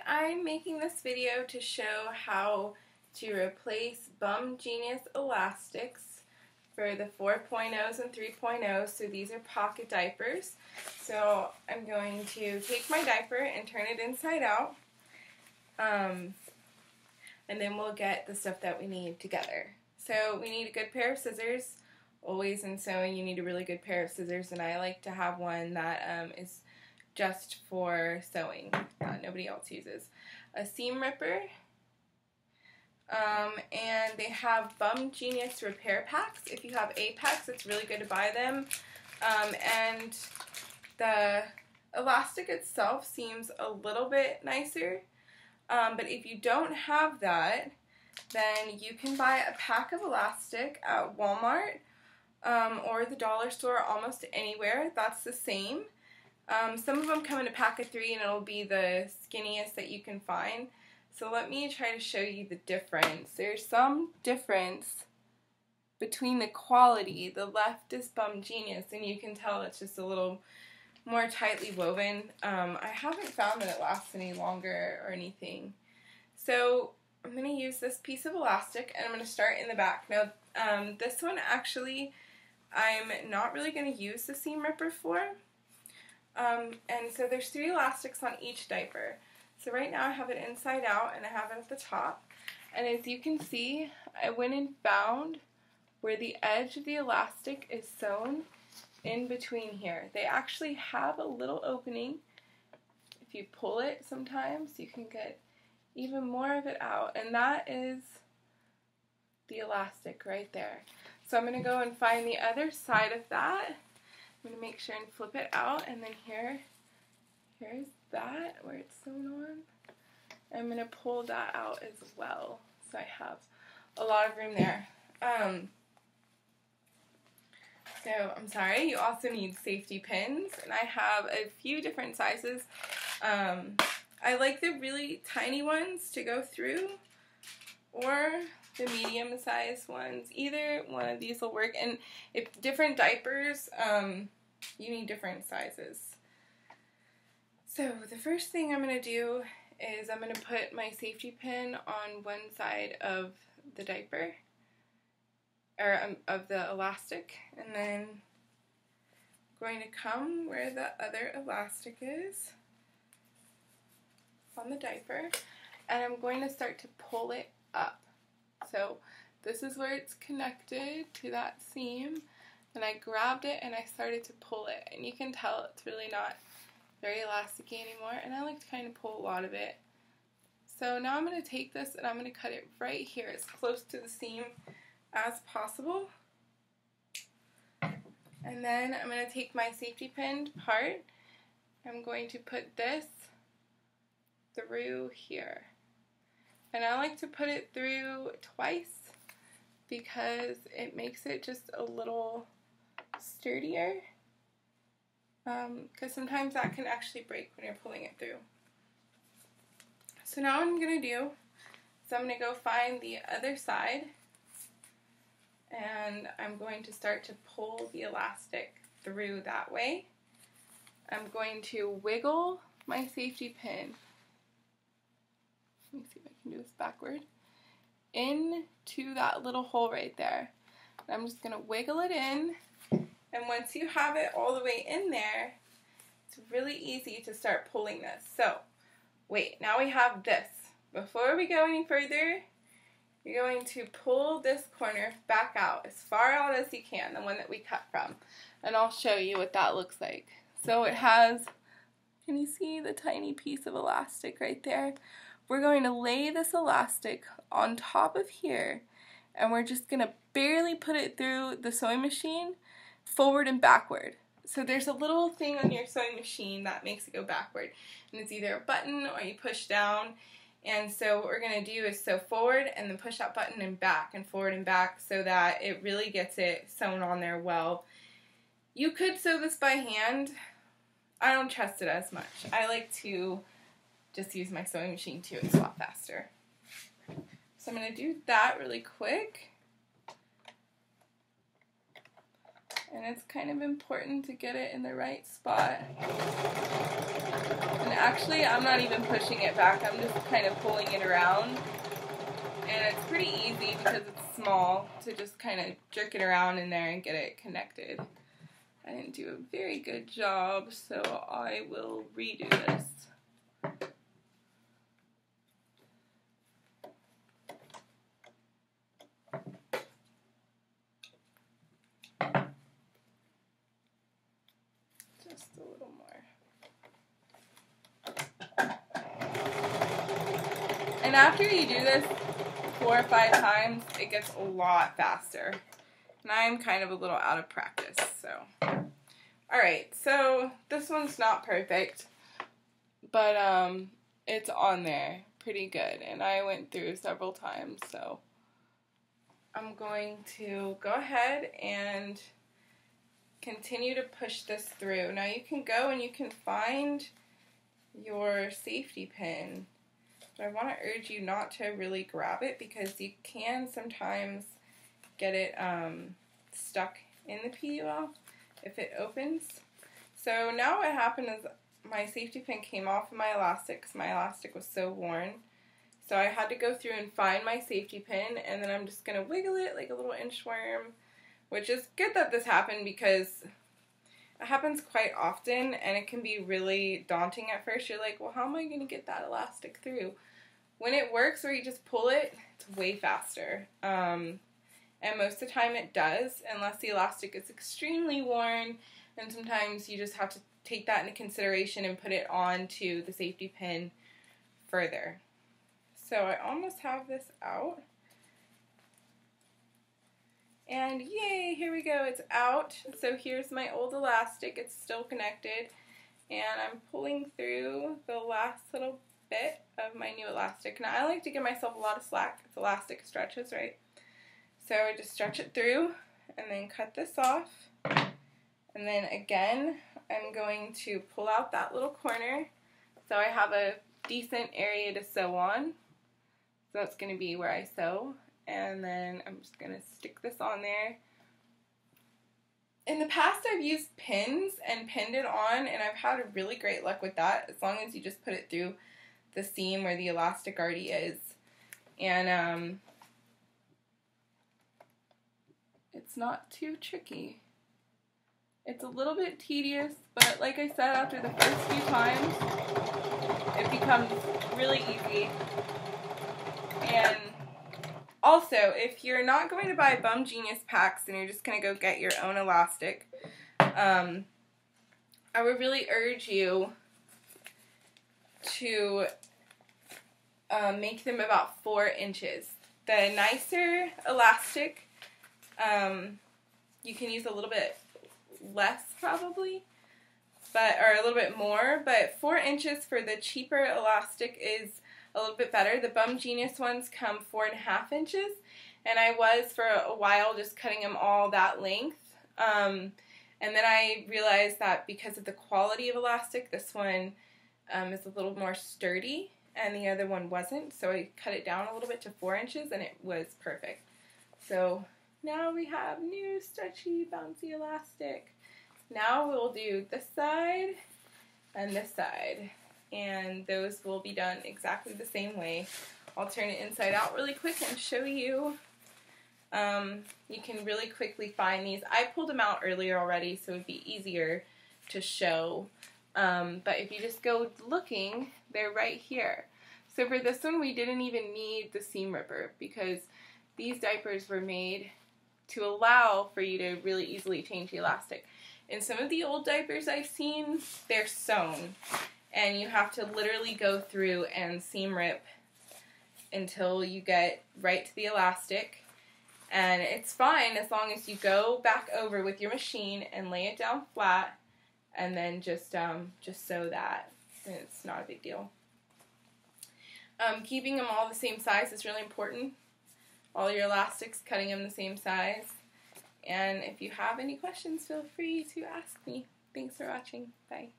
I'm making this video to show how to replace Bumgenius elastics for the 4.0s and 3.0s. So these are pocket diapers. So I'm going to take my diaper and turn it inside out. And then we'll get the stuff that we need together. So we need a good pair of scissors. Always in sewing you need a really good pair of scissors, and I like to have one that is just for sewing, nobody else uses. A seam ripper, and they have Bumgenius repair packs. If you have 8-packs, it's really good to buy them. And the elastic itself seems a little bit nicer, but if you don't have that, then you can buy a pack of elastic at Walmart or the dollar store, almost anywhere. That's the same. Some of them come in a pack of 3 and it'll be the skinniest that you can find. So let me try to show you the difference. There's some difference between the quality. The left is Bumgenius, and you can tell it's just a little more tightly woven. I haven't found that it lasts any longer or anything. So I'm going to use this piece of elastic, and I'm going to start in the back. Now this one actually I'm not really going to use the seam ripper for. And so there's 3 elastics on each diaper. So right now I have it inside out and I have it at the top. And as you can see, I went and found where the edge of the elastic is sewn in between here. They actually have a little opening. If you pull it sometimes, you can get even more of it out. And that is the elastic right there. So I'm going to go and find the other side of that. I'm going to make sure and flip it out, and then here's that where it's sewn on. I'm going to pull that out as well, so I have a lot of room there. So I'm sorry, you also need safety pins, and I have a few different sizes. I like the really tiny ones to go through, or the medium-sized ones. Either one of these will work, and if different diapers, you need different sizes. So the first thing I'm going to do is I'm going to put my safety pin on one side of the diaper, or of the elastic, and then I'm going to come where the other elastic is on the diaper, and I'm going to start to pull it up. So this is where it's connected to that seam, and I grabbed it and I started to pull it, and you can tell it's really not very elasticy anymore, and I like to kind of pull a lot of it. So now I'm going to take this and I'm going to cut it right here as close to the seam as possible, and then I'm going to take my safety pinned part. I'm going to put this through here. And I like to put it through twice because it makes it just a little sturdier. Because sometimes that can actually break when you're pulling it through. So now what I'm going to do is I'm going to go find the other side, and I'm going to start to pull the elastic through that way. I'm going to wiggle my safety pin. Let me see if I can do this backward. Into that little hole right there. And I'm just going to wiggle it in, and once you have it all the way in there, it's really easy to start pulling this. So, wait, now we have this. Before we go any further, you're going to pull this corner back out, as far out as you can, the one that we cut from. And I'll show you what that looks like. So it has, can you see the tiny piece of elastic right there? We're going to lay this elastic on top of here, and we're just going to barely put it through the sewing machine forward and backward. So there's a little thing on your sewing machine that makes it go backward, and it's either a button or you push down. And so what we're going to do is sew forward and then push that button and back and forward and back so that it really gets it sewn on there well. You could sew this by hand. I don't trust it as much. I like to just use my sewing machine too. It's a lot faster. So I'm going to do that really quick. And it's kind of important to get it in the right spot. And actually, I'm not even pushing it back, I'm just kind of pulling it around. And it's pretty easy because it's small to just kind of jerk it around in there and get it connected. I didn't do a very good job, so I will redo this. Just a little more. And after you do this 4 or 5 times, it gets a lot faster. And I'm kind of a little out of practice, so. Alright, so this one's not perfect, but it's on there pretty good. And I went through several times, so I'm going to go ahead and continue to push this through. Now you can go and you can find your safety pin, but I want to urge you not to really grab it because you can sometimes get it stuck in the PUL if it opens. So now what happened is my safety pin came off of my elastic because my elastic was so worn. So I had to go through and find my safety pin, and then I'm just going to wiggle it like a little inchworm, which is good that this happened because it happens quite often and it can be really daunting at first. You're like, well, how am I going to get that elastic through? When it works where you just pull it, it's way faster. And most of the time it does, unless the elastic is extremely worn, and sometimes you just have to take that into consideration and put it onto the safety pin further. So I almost have this out. And yay, here we go, it's out. So here's my old elastic, it's still connected. And I'm pulling through the last little bit of my new elastic. Now I like to give myself a lot of slack, it's elastic stretches, right? So I just stretch it through and then cut this off. And then again, I'm going to pull out that little corner so I have a decent area to sew on. So that's going to be where I sew. And then I'm just going to stick this on there. In the past I've used pins and pinned it on, and I've had really great luck with that as long as you just put it through the seam where the elastic already is. And it's not too tricky. It's a little bit tedious, but like I said, after the first few times, it becomes really easy. And also, if you're not going to buy Bumgenius packs and you're just going to go get your own elastic, I would really urge you to make them about 4 inches. The nicer elastic, you can use a little bit less probably, or a little bit more, but 4 inches for the cheaper elastic is a little bit better. The Bumgenius ones come 4.5 inches, and I was for a while just cutting them all that length, and then I realized that because of the quality of elastic, this one is a little more sturdy and the other one wasn't, so I cut it down a little bit to 4 inches and it was perfect. So now we have new stretchy bouncy elastic. Now we'll do this side and this side, and those will be done exactly the same way. I'll turn it inside out really quick and show you. You can really quickly find these. I pulled them out earlier already, so it would be easier to show. But if you just go looking, they're right here. So for this one, we didn't even need the seam ripper because these diapers were made to allow for you to really easily change the elastic. In some of the old diapers I've seen, they're sewn, and you have to literally go through and seam rip until you get right to the elastic. And it's fine as long as you go back over with your machine and lay it down flat, and then just sew that. And it's not a big deal. Keeping them all the same size is really important. All your elastics, cutting them the same size. And if you have any questions, feel free to ask me. Thanks for watching. Bye.